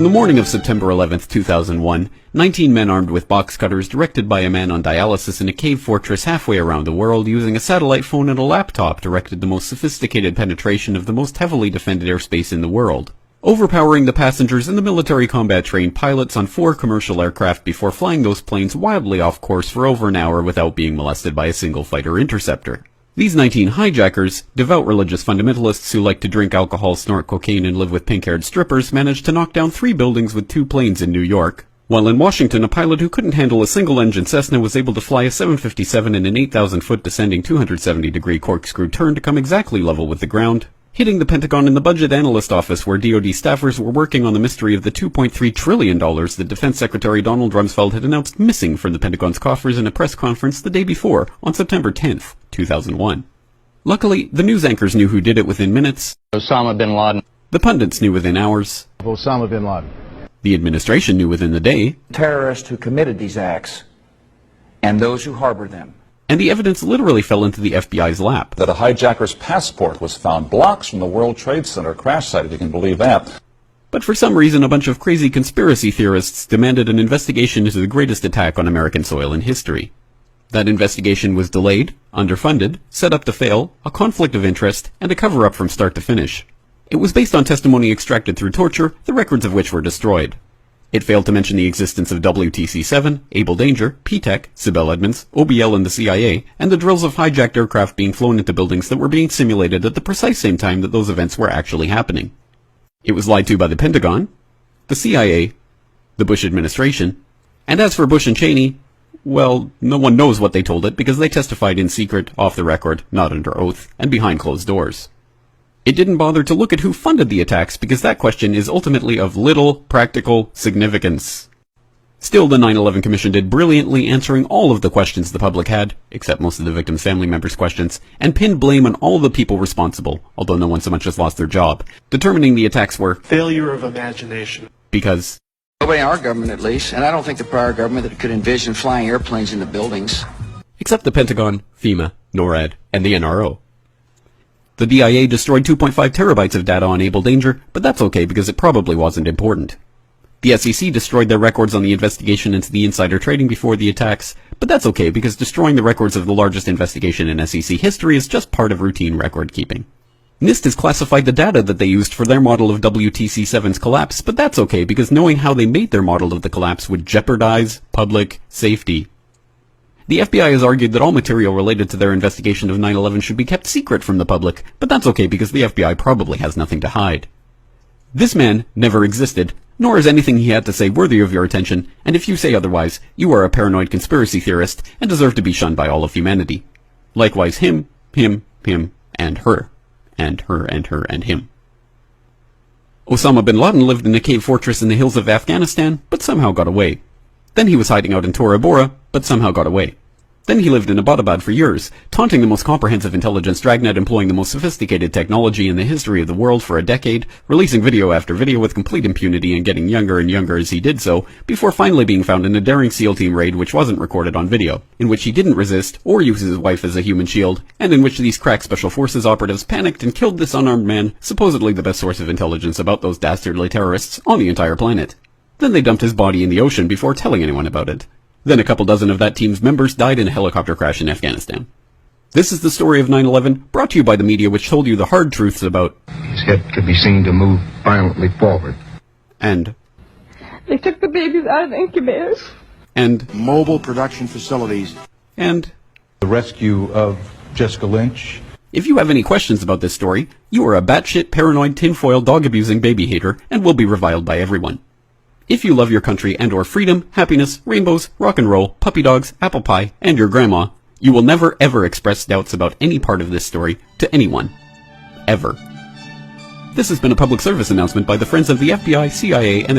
On the morning of September 11th, 2001, 19 men armed with box cutters directed by a man on dialysis in a cave fortress halfway around the world using a satellite phone and a laptop directed the most sophisticated penetration of the most heavily defended airspace in the world, overpowering the passengers and the military combat-trained pilots on 4 commercial aircraft before flying those planes wildly off course for over an hour without being molested by a single fighter interceptor. These 19 hijackers, devout religious fundamentalists who like to drink alcohol, snort cocaine, and live with pink-haired strippers, managed to knock down 3 buildings with 2 planes in New York, while in Washington a pilot who couldn't handle a single-engine Cessna was able to fly a 757 in an 8,000-foot descending 270-degree corkscrew turn to come exactly level with the ground, hitting the Pentagon in the budget analyst office where DoD staffers were working on the mystery of the $2.3 trillion that Defense Secretary Donald Rumsfeld had announced missing from the Pentagon's coffers in a press conference the day before, on September 10th, 2001. Luckily, the news anchors knew who did it within minutes. Osama bin Laden. The pundits knew within hours. Osama bin Laden. The administration knew within the day. Terrorists who committed these acts and those who harbor them. And the evidence literally fell into the FBI's lap. That a hijacker's passport was found blocks from the World Trade Center crash site, if you can believe that. But for some reason, a bunch of crazy conspiracy theorists demanded an investigation into the greatest attack on American soil in history. That investigation was delayed, underfunded, set up to fail, a conflict of interest, and a cover-up from start to finish. It was based on testimony extracted through torture, the records of which were destroyed. It failed to mention the existence of WTC-7, Able Danger, P-TECH, Sibel Edmonds, OBL and the CIA, and the drills of hijacked aircraft being flown into buildings that were being simulated at the precise same time that those events were actually happening. It was lied to by the Pentagon, the CIA, the Bush administration, and as for Bush and Cheney, well, no one knows what they told it because they testified in secret, off the record, not under oath, and behind closed doors. It didn't bother to look at who funded the attacks because that question is ultimately of little practical significance. Still, the 9/11 Commission did brilliantly answering all of the questions the public had, except most of the victims' family members' questions, and pinned blame on all the people responsible, although no one so much as lost their job, determining the attacks were failure of imagination. Because Nobody in our government, at least, and I don't think the prior government that could envision flying airplanes into buildings. Except the Pentagon, FEMA, NORAD, and the NRO. The DIA destroyed 2.5 terabytes of data on Able Danger, but that's okay because it probably wasn't important. The SEC destroyed their records on the investigation into the insider trading before the attacks, but that's okay because destroying the records of the largest investigation in SEC history is just part of routine record keeping. NIST has classified the data that they used for their model of WTC-7's collapse, but that's okay because knowing how they made their model of the collapse would jeopardize public safety. The FBI has argued that all material related to their investigation of 9/11 should be kept secret from the public, but that's okay because the FBI probably has nothing to hide. This man never existed, nor is anything he had to say worthy of your attention, and if you say otherwise, you are a paranoid conspiracy theorist and deserve to be shunned by all of humanity. Likewise him, and her. And her, and her, and him. Osama bin Laden lived in a cave fortress in the hills of Afghanistan, but somehow got away. Then he was hiding out in Tora Bora, but somehow got away. Then he lived in Abbottabad for years, taunting the most comprehensive intelligence dragnet employing the most sophisticated technology in the history of the world for a decade, releasing video after video with complete impunity and getting younger and younger as he did so, before finally being found in a daring SEAL team raid which wasn't recorded on video, in which he didn't resist or use his wife as a human shield, and in which these crack special forces operatives panicked and killed this unarmed man, supposedly the best source of intelligence about those dastardly terrorists on the entire planet. Then they dumped his body in the ocean before telling anyone about it. Then a couple dozen of that team's members died in a helicopter crash in Afghanistan. This is the story of 9/11, brought to you by the media which told you the hard truths about his head could be seen to move violently forward. And they took the babies out of incubators. And mobile production facilities. And the rescue of Jessica Lynch. If you have any questions about this story, you are a batshit paranoid tinfoil dog-abusing baby hater and will be reviled by everyone. If you love your country and or freedom, happiness, rainbows, rock and roll, puppy dogs, apple pie, and your grandma, you will never ever express doubts about any part of this story to anyone. Ever. This has been a public service announcement by the Friends of the FBI, CIA, and